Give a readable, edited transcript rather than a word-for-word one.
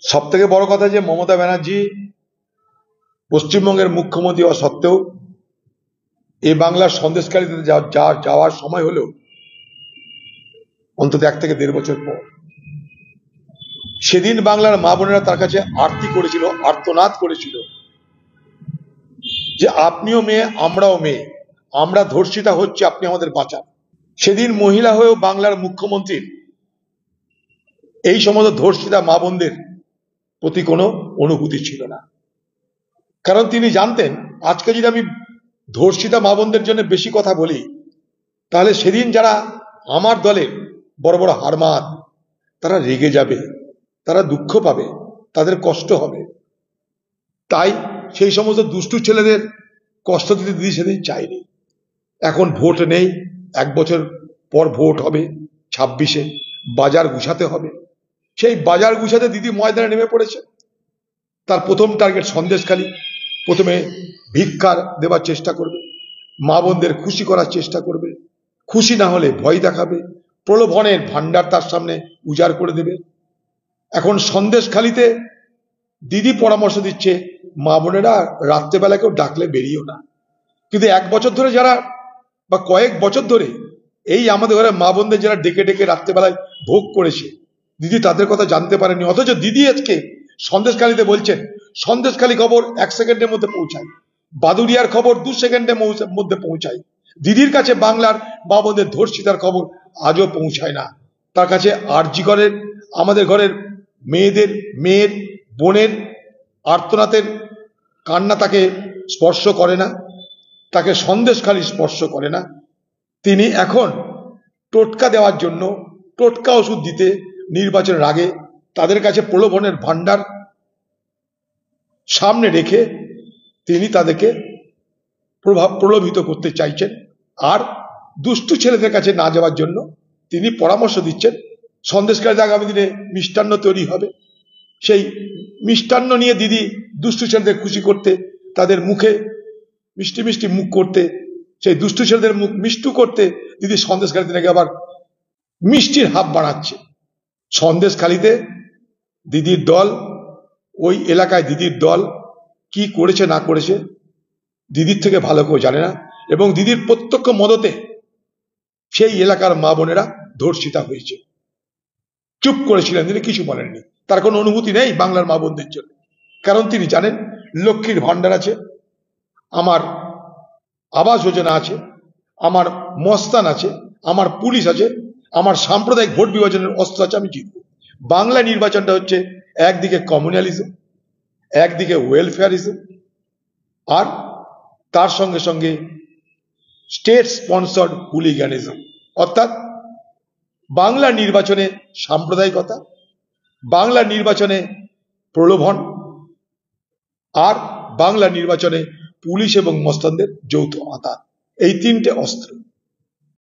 সব থেকে বড় কথা যে মমতা ব্যানার্জি পশ্চিমবঙ্গের মুখ্যমন্ত্রী হওয়া সত্ত্বেও এ বাংলার সন্দেশকারীতে যাওয়ার সময় হলেও অন্তত 1 থেকে 1.5 বছর পর সেদিন বাংলার মা বোনেরা তার কাছে আরতি করেছিল, আর্তনাদ করেছিল যে আপনিও মেয়ে, আমরাও মেয়ে, আমরা ধর্ষিতা হচ্ছে, আপনি আমাদের বাঁচান। সেদিন মহিলা হয়েও বাংলার মুখ্যমন্ত্রীর এই সমস্ত ধর্ষিতা মা বোনদের প্রতি কোনো অনুভূতি ছিল না, কারণ তিনি জানতেন আজকে যদি আমি ধর্ষিতা মা বোনদের জন্য বেশি কথা বলি তাহলে সেদিন যারা আমার দলের বড় বড় হারমাত তারা রেগে যাবে, তারা দুঃখ পাবে, তাদের কষ্ট হবে। তাই সেই সমস্ত দুষ্টু ছেলেদের কষ্ট দিতে দিদি সেদিন চাইনি। এখন ভোট নেই, 1 বছর পর ভোট হবে 26-এ, বাজার গুছাতে হবে। সেই বাজার গুছাতে দিদি ময়দানে নেমে পড়েছে। তার প্রথম টার্গেট সন্দেশখালী। প্রথমে ভিক্ষার দেওয়ার চেষ্টা করবে, মা বোনদের খুশি করার চেষ্টা করবে, খুশি না হলে ভয় দেখাবে, প্রলোভনের ভান্ডার তার সামনে উজাড় করে দেবে। এখন সন্দেশখালীতে দিদি পরামর্শ দিচ্ছে মা বোনেরা রাত্রেবেলা কেউ ডাকলে বেরিয়েও না। কিন্তু 1 বছর ধরে যারা বা কয়েক বছর ধরে এই আমাদের ঘরে মা বোনদের যারা ডেকে ডেকে রাত্রেবেলায় ভোগ করেছে, দিদি তাদের কথা জানতে পারেনি। অথচ দিদি আজকে সন্দেশখালীতে বলছেন সন্দেশখালী খবর 1 সেকেন্ডের মধ্যে পৌঁছায়, বাদুড়িয়ার খবর 2 সেকেন্ডের মধ্যে পৌঁছায়। দিদির কাছে বাংলার মা বোনদের ধর্ষিতার খবর আজও পৌঁছায় না। তার কাছে আরজি করের আমাদের ঘরের মেয়ের বোনের আর্তনাদের কান্না তাকে স্পর্শ করে না, তাকে সন্দেশখালী স্পর্শ করে না। তিনি এখন টোটকা দেওয়ার জন্য, টোটকা ওষুধ দিতে নির্বাচনের আগে তাদের কাছে প্রলোভনের ভান্ডার সামনে রেখে তিনি তাদেরকে প্রলোভিত করতে চাইছেন। আর দুষ্টু ছেলেদের কাছে না যাওয়ার জন্য তিনি পরামর্শ দিচ্ছেন সন্দেশকারীদের আগামী দিনে মিষ্টান্ন তৈরি হবে, সেই মিষ্টান্ন নিয়ে দিদি দুষ্টু ছেলেদের খুশি করতে, তাদের মুখে মিষ্টি মিষ্টি মুখ করতে, সেই দুষ্টু ছেলেদের মুখ মিষ্টু করতে দিদি সন্দেশখালীতে নাকি আবার মিষ্টির হাব বানাচ্ছে। সন্দেশখালীতে দিদির দল, ওই এলাকায় দিদির দল কি করেছে না করেছে দিদির থেকে ভালো কেউ জানে না, এবং দিদির প্রত্যক্ষ মদতে সেই এলাকার মা বোনেরা ধর্ষিতা হয়েছে। চুপ করেছিলেন, তিনি কিছু বলেননি। তার কোনো অনুভূতি নেই বাংলার মা বোনদের জন্য, কারণ তিনি জানেন লক্ষ্মীর ভান্ডার আছে, আমার আবাস যোজনা আছে, আমার মস্তান আছে, আমার পুলিশ আছে, আমার সাম্প্রদায়িক ভোট বিভাজনের অস্ত্র আছে, আমি জিতব। বাংলা নির্বাচনটা হচ্ছে একদিকে কমিউনালিজম, একদিকে ওয়েলফেয়ারিজম, আর তার সঙ্গে সঙ্গে স্টেট স্পন্সর্ড হুলিগানিজম। অর্থাৎ বাংলা নির্বাচনে সাম্প্রদায়িকতা, বাংলা নির্বাচনে প্রলোভন, আর বাংলা নির্বাচনে পুলিশ এবং মস্তানদের যৌথ আঁতাত, এই 3টে অস্ত্র।